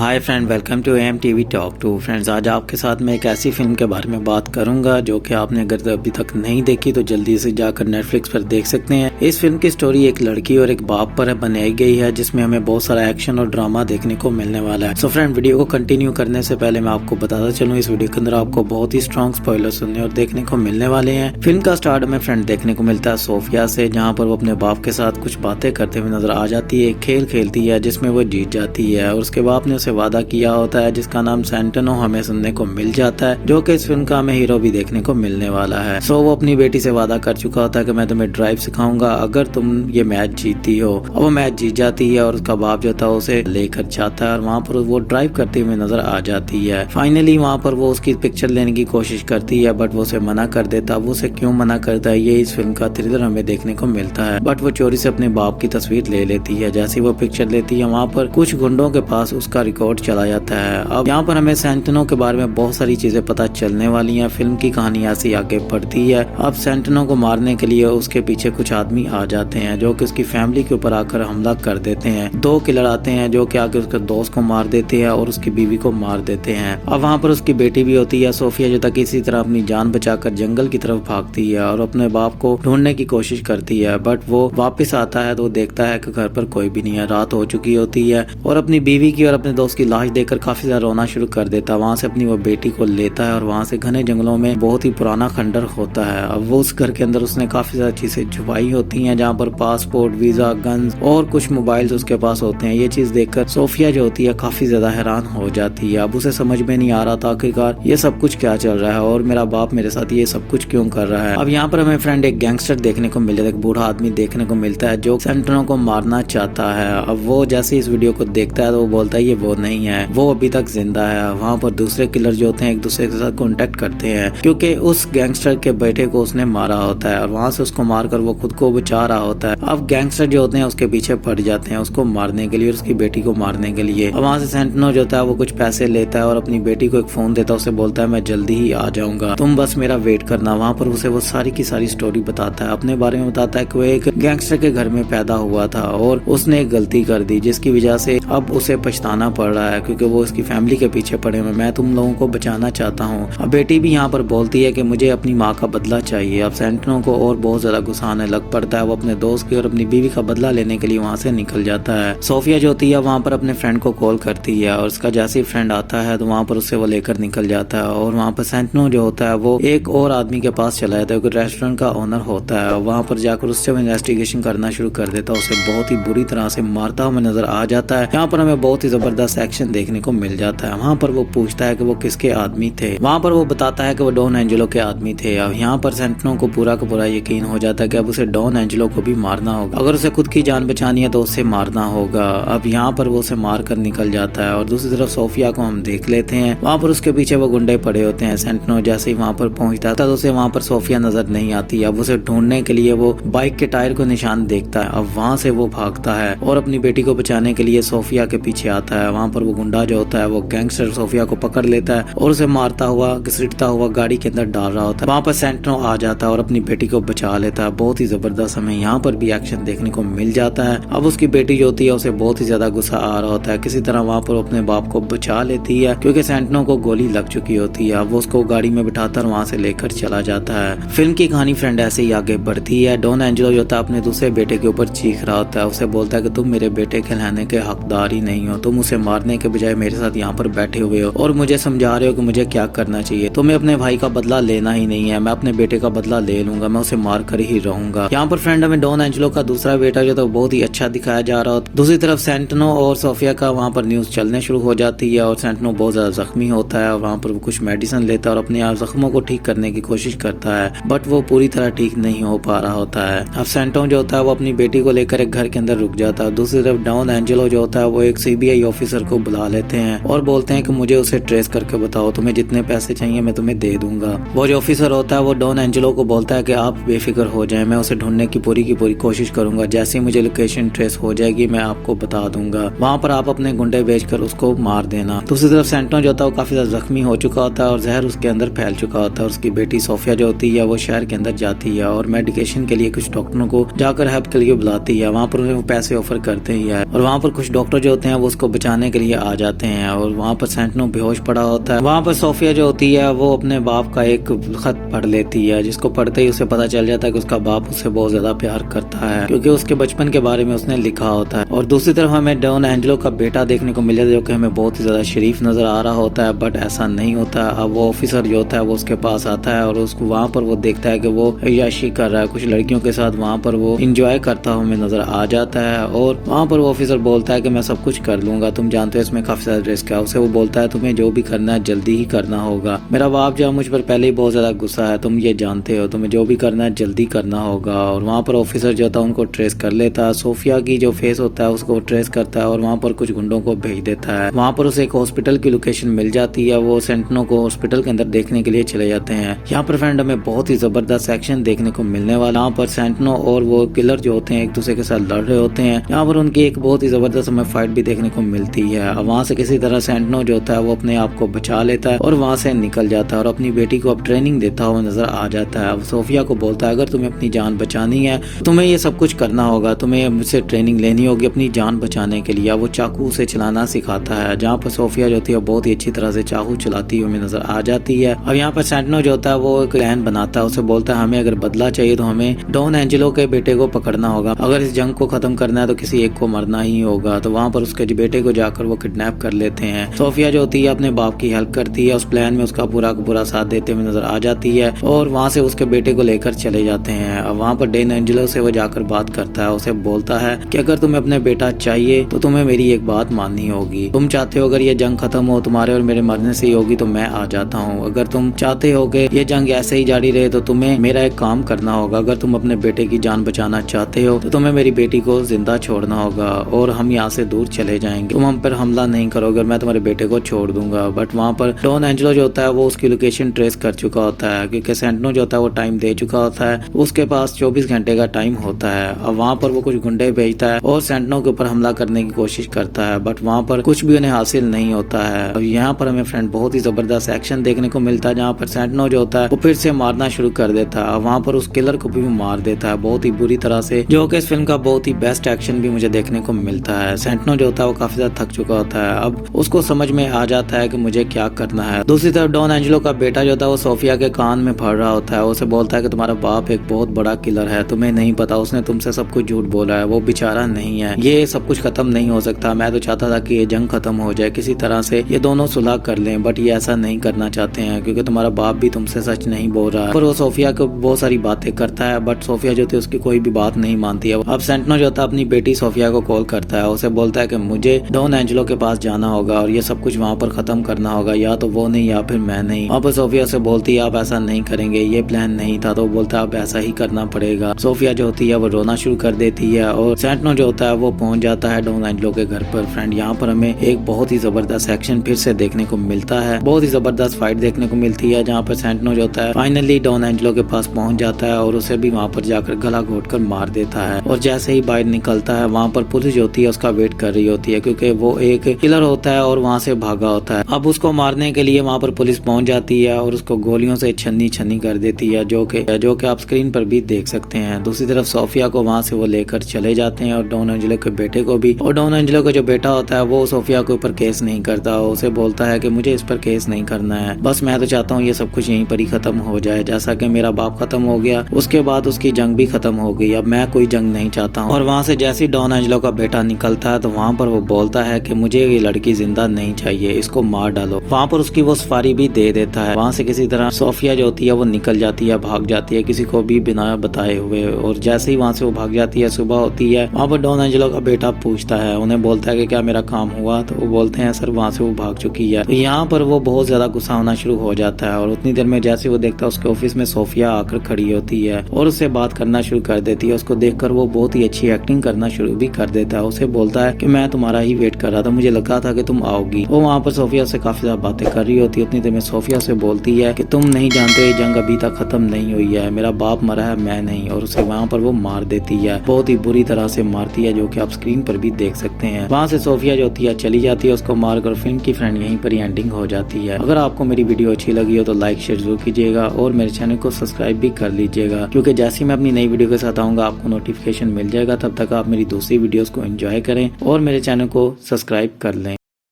Hi friend, welcome to M TV talk two. Friends, आज आपके साथ मैं एक ऐसी फिल्म के बारे में बात करूंगा जो कि आपने अगर अभी तक नहीं देखी तो जल्दी से जाकर नेटफ्लिक्स पर देख सकते हैं। इस फिल्म की स्टोरी एक लड़की और एक बाप पर बनाई गई है, जिसमें हमें बहुत सारा एक्शन और ड्रामा देखने को मिलने वाला है। सो फ्रेंड, वीडियो को कंटिन्यू करने से पहले मैं आपको बताता चलूँ, इस वीडियो के अंदर आपको बहुत ही स्ट्रॉन्ग स्पॉइलर सुनने और देखने को मिलने वाले हैं। फिल्म का स्टार्ट में फ्रेंड देखने को मिलता है सोफिया से, जहाँ पर वो अपने बाप के साथ कुछ बातें करते हुए नजर आ जाती है, खेल खेलती है जिसमें वो जीत जाती है और उसके बाप ने उसे वादा किया होता है जिसका नाम सेंटेनो हमें सुनने को मिल जाता है, जो कि इस फिल्म का हमें हीरो भी देखने को मिलने वाला है। सो वो अपनी बेटी से वादा कर चुका होता है कि मैं तुम्हें ड्राइव सिखाऊंगा अगर तुम ये मैच जीतती हो। अब वो मैच जीत जाती है और उसका बाप जो था उसे लेकर जाता है और वहाँ पर वो ड्राइव करते हुए नजर आ जाती है। फाइनली वहाँ पर वो उसकी पिक्चर लेने की कोशिश करती है, बट वो उसे मना कर देता। वो उसे क्यों मना करता है ये इस फिल्म का थ्रिलर हमें देखने को मिलता है, बट वो चोरी से अपने बाप की तस्वीर ले लेती है। जैसे वो पिक्चर लेती है, वहाँ पर कुछ गुंडों के पास उसका रिकॉर्ड चला जाता है। अब यहाँ पर हमें सेंटेनो के बारे में बहुत सारी चीजें पता चलने वाली हैं। फिल्म की कहानी ऐसी आगे बढ़ती है। अब सेंटेनो को मारने के लिए उसके पीछे कुछ आदमी आ जाते हैं जो कि उसकी फैमिली के ऊपर आकर हमला कर देते हैं। दो किलर आते हैं जो कि आगे उसके दोस्त को मार देते हैं और उसकी बीवी को मार देते हैं। अब वहाँ पर उसकी बेटी भी होती है सोफिया, जो तक इसी तरह अपनी जान बचाकर जंगल की तरफ भागती है और अपने बाप को ढूंढने की कोशिश करती है, बट वो वापस आता है तो देखता है कि घर पर कोई भी नहीं है, रात हो चुकी होती है और अपनी बीवी की और अपने दोस्त की लाश देखकर काफी ज्यादा रोना शुरू कर देता है। वहाँ से अपनी वो बेटी को लेता है और वहाँ से घने जंगलों में बहुत ही पुराना खंडर होता है। अब वो उस घर के अंदर उसने काफी ज्यादा चीजें छुपाई होती हैं, जहाँ पर पासपोर्ट, वीजा, गन्स और कुछ मोबाइल्स उसके पास होते हैं। ये चीज देखकर सोफिया जो होती है काफी ज्यादा हैरान हो जाती है। अब उसे समझ में नहीं आ रहा था आखिरकार ये सब कुछ क्या चल रहा है और मेरा बाप मेरे साथ ये सब कुछ क्यों कर रहा है। अब यहाँ पर हमें फ्रेंड एक गैंगस्टर देखने को मिलता है, एक बूढ़ा आदमी देखने को मिलता है जो सेंटेनो को मारना चाहता है। अब वो जैसे इस वीडियो को देखता है तो वो बोलता है ये वो नहीं है, वो अभी तक जिंदा है। वहाँ पर दूसरे किलर जो होते हैं एक दूसरे के साथ कांटेक्ट करते हैं क्योंकि उस गैंगस्टर के बेटे को उसने मारा होता है और वहाँ से उसको मारकर वो खुद को बचा रहा होता है। अब गैंगस्टर जो होते हैं उसके पीछे पड़ जाते हैं उसको मारने के लिए और उसकी बेटी को मारने के लिए। अब वहाँ से सेंटेनो जो होता है वो कुछ पैसे लेता है और अपनी बेटी को एक फोन देता है, उसे बोलता है मैं जल्दी ही आ जाऊंगा, तुम बस मेरा वेट करना। वहाँ पर उसे वो सारी की सारी स्टोरी बताता है, अपने बारे में बताता है कि वो एक गैंगस्टर के घर में पैदा हुआ था और उसने एक गलती कर दी जिसकी वजह से अब उसे पछताना पड़ रहा है क्योंकि वो उसकी फैमिली के पीछे पड़े हुए, मैं तुम लोगों को बचाना चाहता हूँ। अब बेटी भी यहाँ पर बोलती है कि मुझे अपनी माँ का बदला चाहिए। अब सेंटेनो को और बहुत ज्यादा गुस्सा आने लग पड़ता है। वो अपने दोस्त की और अपनी बीवी का बदला लेने के लिए वहाँ से निकल जाता है। सोफिया जो होती है वहाँ पर अपने फ्रेंड को कॉल करती है और उसका जैसे ही फ्रेंड आता है तो वहाँ पर उससे वो लेकर निकल जाता है और वहाँ पर सेंटेनो जो होता है वो एक और आदमी के पास चला जाता है, रेस्टोरेंट का ओनर होता है। वहाँ पर जाकर उससे इन्वेस्टिगेशन करना शुरू कर देता है, उसे बहुत ही बुरी तरह से मारता हुआ नजर आ जाता है। यहाँ पर हमें बहुत ही जबरदस्त एक्शन देखने को मिल जाता है। वहाँ पर वो पूछता है कि वो किसके आदमी थे, वहाँ पर वो बताता है कि वो डॉन एंजेलो के आदमी थे। अब यहाँ पर सेंटेनो को पूरा का पूरा यकीन हो जाता है कि अब उसे डॉन एंजेलो को भी मारना होगा, अगर उसे खुद की जान बचानी है तो उसे मारना होगा। अब यहाँ पर वो उसे मार कर निकल जाता है और दूसरी तरफ सोफिया को हम देख लेते हैं, वहाँ पर उसके पीछे वो गुंडे पड़े होते हैं। सेंटेनो जैसे ही वहाँ पर पहुँचता है तो उसे वहाँ पर सोफिया नजर नहीं आती। अब उसे ढूंढने के लिए वो बाइक के टायर को निशान देखता है। अब वहाँ से वो भागता है और अपनी बेटी को बचाने के लिए सोफिया के पीछे आता है। वहाँ पर वो गुंडा जो होता है वो गैंगस्टर सोफिया को पकड़ लेता है और उसे मारता हुआ घसीटता हुआ गाड़ी के अंदर डाल रहा होता है। वहाँ पर सेंटेनो आ जाता है और अपनी बेटी को बचा लेता है। बहुत ही जबरदस्त हमें यहाँ पर भी एक्शन देखने को मिल जाता है। अब उसकी बेटी जो होती है उसे बहुत ही ज्यादा गुस्सा आ रहा होता है, किसी तरह वहाँ पर अपने बाप को बचा लेती है क्योंकि सेंटेनो को गोली लग चुकी होती है। अब वो उसको गाड़ी में बिठाकर वहाँ से लेकर चला जाता है। फिल्म की कहानी फ्रेंड ऐसे ही आगे बढ़ती है। डॉन एंजेलो जो होता है अपने दूसरे बेटे के ऊपर चीख रहा होता है, उसे बोलता है कि तुम मेरे बेटे के रहने के हकदार ही नहीं हो, तुम उसे मारने के बजाय मेरे साथ यहाँ पर बैठे हुए हो और मुझे समझा रहे हो कि मुझे क्या करना चाहिए। तुम्हें अपने भाई का बदला लेना ही नहीं है, मैं अपने बेटे का बदला ले लूंगा, मैं उसे मार कर ही रहूंगा। यहाँ पर फ्रेंड हमें डॉन एंजेलो का दूसरा बेटा जो था बहुत ही अच्छा दिखाया जा रहा होता। दूसरी तरफ सेंटेनो और सोफिया का वहाँ पर न्यूज चलने शुरू हो जाती है और सेंटेनो बहुत ज्यादा जख्मी होता है और वहाँ पर वो कुछ मेडिसिन लेता है और अपने आप जख्मों को ठीक करने की कोशिश करता है, बट वो पूरी तरह ठीक नहीं हो पा रहा होता है। अब सेंटेनो जो होता है वो अपनी बेटी को लेकर एक घर के अंदर रुक जाता है। दूसरी तरफ डॉन एंजेलो जो होता है वो एक सीबीआई ऑफिसर को बुला लेते हैं और बोलते हैं कि मुझे उसे ट्रेस करके बताओ, तुम्हें जितने पैसे चाहिए मैं तुम्हें दे दूंगा। वो जो ऑफिसर होता है वो डॉन एंजेलो को बोलता है कि आप बेफिक्र हो जाएं, मैं उसे ढूंढने ढूंढने की पूरी कोशिश करूंगा। जैसे ही मुझे लोकेशन ट्रेस हो जाएगी मैं आपको बता दूंगा। वहाँ पर आप अपने गुंडे भेजकर उसको मार देना। दूसरी तरफ सेंटनो जो होता है वो काफी ज्यादा जख्मी हो चुका होता है और जहर उसके अंदर फैल चुका होता है। उसकी बेटी सोफिया जो होती है वो शहर के अंदर जाती है और मेडिकेशन के लिए कुछ डॉक्टरों को जाकर हेल्प के लिए बुलाती है। वहाँ पर उन्हें वो पैसे ऑफर करते ही है और वहाँ पर कुछ डॉक्टर जो होते हैं वो उसको बचाने के लिए आ जाते हैं और वहाँ पर सेंटनो बेहोश पड़ा होता है। वहाँ पर सोफिया जो होती है वो अपने बाप का एक खत पढ़ लेती है, जिसको पढ़ते ही उसे पता चल जाता है कि उसका बाप उससे बहुत ज्यादा प्यार करता है, क्योंकि उसके बचपन के बारे में उसने लिखा होता है। और दूसरी तरफ हमें डॉन एंजेलो का बेटा देखने को मिल जाता है, जो कि हमें बहुत ही ज्यादा शरीफ नजर आ रहा होता है, बट ऐसा नहीं होता। अब वो ऑफिसर जो होता है वो उसके पास आता है और उसको वहाँ पर वो देखता है कि वो अय्याशी कर रहा है, कुछ लड़कियों के साथ वहाँ पर वो इंजॉय करता हुआ हमें नजर आ जाता है। और वहाँ पर वो ऑफिसर बोलता है कि मैं सब कुछ कर लूंगा, तुम जानते हो इसमें काफी ज्यादा रिस्क है। उसे वो बोलता है तुम्हें जो भी करना है जल्दी ही करना होगा, मेरा बाप जो मुझ पर पहले ही बहुत ज्यादा गुस्सा है, तुम ये जानते हो, तुम्हें जो भी करना है जल्दी करना होगा। और वहाँ पर ऑफिसर जो होता है उनको ट्रेस कर लेता है, सोफिया की जो फेस होता है उसको ट्रेस करता है और वहाँ पर कुछ गुंडों को भेज देता है। वहाँ पर उसे एक हॉस्पिटल की लोकेशन मिल जाती है, वो सेंटनो को हॉस्पिटल के अंदर देखने के लिए चले जाते हैं। यहाँ पर फ्रेंड हमें बहुत ही जबरदस्त एक्शन देखने को मिलने वाला। यहाँ पर सेंटनो और वो किलर जो होते हैं एक दूसरे के साथ लड़ रहे होते हैं। यहाँ पर उनकी एक बहुत ही जबरदस्त हमें फाइट भी देखने को मिलती है। अब वहाँ से किसी तरह सेंटनो जो होता है वो अपने आप को बचा लेता है और वहाँ से निकल जाता है और अपनी बेटी को अब ट्रेनिंग देता हुआ नजर आ जाता है। अब सोफिया को बोलता है अगर तुम्हें अपनी जान बचानी है तुम्हें ये सब कुछ करना होगा, तुम्हें मुझसे ट्रेनिंग लेनी होगी अपनी जान बचाने के लिए। वो चाकू से चलाना सिखाता है, जहाँ पर सोफिया जो होती है बहुत ही अच्छी तरह से चाकू चलाती हुई नजर आ जाती है। अब यहाँ पर सेंटनो जो होता है वो एक प्लान बनाता है, उसे बोलता है हमें अगर बदला चाहिए तो हमें डॉन एंजेलो के बेटे को पकड़ना होगा, अगर इस जंग को खत्म करना है तो किसी एक को मरना ही होगा। तो वहाँ पर उसके बेटे को जाकर वो किडनैप कर लेते हैं। सोफिया जो होती है अपने बाप की हेल्प करती है, उस प्लान में उसका पूरा साथ देते हुए नजर आ जाती है और वहाँ से उसके बेटे को लेकर चले जाते हैं। अब वहाँ पर डॉन एंजेलो से वो जाकर बात करता है, उसे बोलता है कि अगर तुम्हें अपने बेटा चाहिए तो तुम्हें मेरी एक बात माननी होगी, तुम चाहते हो अगर ये जंग खत्म हो तुम्हारे और मेरे मरने से ही होगी तो मैं आ जाता हूँ, अगर तुम चाहते हो कि ये जंग ऐसे ही जारी रहे तो तुम्हें मेरा एक काम करना होगा, अगर तुम अपने बेटे की जान बचाना चाहते हो तो तुम्हें मेरी बेटी को जिंदा छोड़ना होगा और हम यहाँ से दूर चले जाएंगे, तुम हम पर हमला नहीं करोगे, मैं तुम्हारे बेटे को छोड़ दूंगा। बट वहाँ पर डॉन एंजेलो जो होता है वो उसकी लोकेशन ट्रेस कर चुका होता है, क्योंकि सेंटनो जो होता है वो टाइम दे चुका होता है, उसके पास 24 घंटे का टाइम होता है। अब वहाँ पर वो कुछ गुंडे भेजता है और सेंटनो के ऊपर हमला करने की कोशिश करता है, बट वहाँ पर कुछ भी उन्हें हासिल नहीं होता है। अब यहाँ पर हमें फ्रेंड बहुत ही जबरदस्त एक्शन देखने को मिलता है, जहाँ पर सेंटनो जो होता है वो फिर से मारना शुरू कर देता है, वहाँ पर उस किलर को भी मार देता है बहुत ही बुरी तरह से, जो कि इस फिल्म का बहुत ही बेस्ट एक्शन भी मुझे देखने को मिलता है। सेंटनो जो होता है वो काफी ज्यादा थक चुका होता है, अब उसको समझ में आ जाता है कि मुझे क्या करना है। दूसरी तरफ डॉन एंजेलो का बेटा जो होता है वो सोफिया के कान में पड़ रहा होता है, उसे बोलता है कि तुम्हारा बाप एक बहुत बड़ा किलर है, तुम्हें नहीं पता, उसने तुमसे सब कुछ झूठ बोला है, वो बेचारा नहीं है, ये सब कुछ खत्म नहीं हो सकता, मैं तो चाहता था कि ये जंग खत्म हो जाए, किसी तरह से ये दोनों सुलह कर लें, बट ये ऐसा नहीं करना चाहते हैं क्योंकि तुम्हारा बाप भी तुमसे सच नहीं बोल रहा है। पर वो सोफिया को बहुत सारी बातें करता है, बट सोफिया जो थी उसकी कोई भी बात नहीं मानती है। अब सेंटनो जो था अपनी बेटी सोफिया को कॉल करता है, उसे बोलता है कि मुझे डॉन एंजेलो के पास जाना होगा और ये सब कुछ वहाँ पर खत्म करना होगा, या तो वो नहीं या फिर मैं नहीं। वहाँ पर सोफिया से बोलती है आप ऐसा नहीं करेंगे, ये प्लान नहीं था, तो बोलता है अब ऐसा ही करना पड़ेगा। सोफिया जो होती है वो रोना शुरू कर देती है और सेंटनो जो होता है वो पहुंच जाता है डॉन एंजेलो के घर पर। फ्रेंड यहाँ पर हमें एक बहुत ही जबरदस्त एक्शन फिर से देखने को मिलता है, बहुत ही जबरदस्त फाइट देखने को मिलती है, जहाँ पर सेंटनो जो होता है फाइनली डॉन एंजेलो के पास पहुंच जाता है और उसे भी वहाँ पर जाकर गला घोटकर मार देता है। और जैसे ही बाहर निकलता है वहाँ पर पुलिस जो होती है उसका वेट कर रही होती है, क्योंकि वो एक किलर होता है और वहाँ से भागा होता है। अब उसको मारने के लिए वहाँ पर पुलिस पहुंच जाती है और उसको गोलियों से छन्नी छन्नी कर देती है, जो कि आप स्क्रीन पर भी देख सकते हैं। दूसरी तरफ सोफिया को वहाँ से वो लेकर चले जाते हैं और डॉन एंजेलो के बेटे को भी, और डॉन एंजेलो का जो बेटा होता है वो सोफिया के ऊपर केस नहीं करता, उसे बोलता है कि मुझे इस पर केस नहीं करना है, बस मैं तो चाहता हूँ ये सब कुछ यहीं पर ही खत्म हो जाए, जैसा कि मेरा बाप खत्म हो गया उसके बाद उसकी जंग भी खत्म हो गई, अब मैं कोई जंग नहीं चाहता हूँ। और वहाँ से जैसे ही डॉन एंजेलो का बेटा निकलता है तो वहाँ पर वो बोलता है कि मुझे ये लड़की जिंदा नहीं चाहिए, इसको मार डालो। वहाँ पर उसकी वो सफारी भी दे देता है। वहाँ से किसी तरह सोफिया जो होती है वो निकल जाती है, भाग जाती है किसी को भी बिना बताए हुए, और जैसे ही वहाँ से वो भाग जाती है सुबह होती है। वहाँ पर डॉन एंजेलो का बेटा पूछता है, उन्हें बोलता है कि क्या मेरा काम हुआ, तो वो बोलते हैं सर वहाँ से वो भाग चुकी है। तो यहाँ पर वो बहुत ज्यादा गुस्सा होना शुरू हो जाता है और उतनी देर में जैसे वो देखता है उसके ऑफिस में सोफिया आकर खड़ी होती है और उससे बात करना शुरू कर देती है। उसको देखकर वो बहुत ही अच्छी एक्टिंग करना शुरू भी कर देता है, उसे बोलता है कि मैं तुम्हारा ही वेट कर रहा था, मुझे लगा था कि तुम आओगी। वो वहाँ पर सोफिया से काफी ज्यादा बातें कर रही होती है। उतनी देर में सोफिया से बोलती है कि तुम नहीं जानते ये जंग अभी तक खत्म नहीं हुई है, मेरा बाप मरा है मैं नहीं, और उसे वहाँ पर वो मार देती है, बहुत ही बुरी तरह से मारती है, जो कि आप स्क्रीन पर भी देख सकते हैं। वहाँ से सोफिया जो होती है चली जाती है, उसको मारकर फिल्म की फ्रेंड यहीं पर एंडिंग हो जाती है। अगर आपको मेरी वीडियो अच्छी लगी हो तो लाइक शेयर जरूर कीजिएगा और मेरे चैनल को सब्सक्राइब भी कर लीजिएगा, क्योंकि जैसे ही मैं अपनी नई वीडियो के साथ आऊंगा आपको नोटिफिकेशन मिल जाएगा। तब तक आप मेरी दूसरी वीडियोस को एंजॉय करें और मेरे चैनल को सब्सक्राइब कर लें।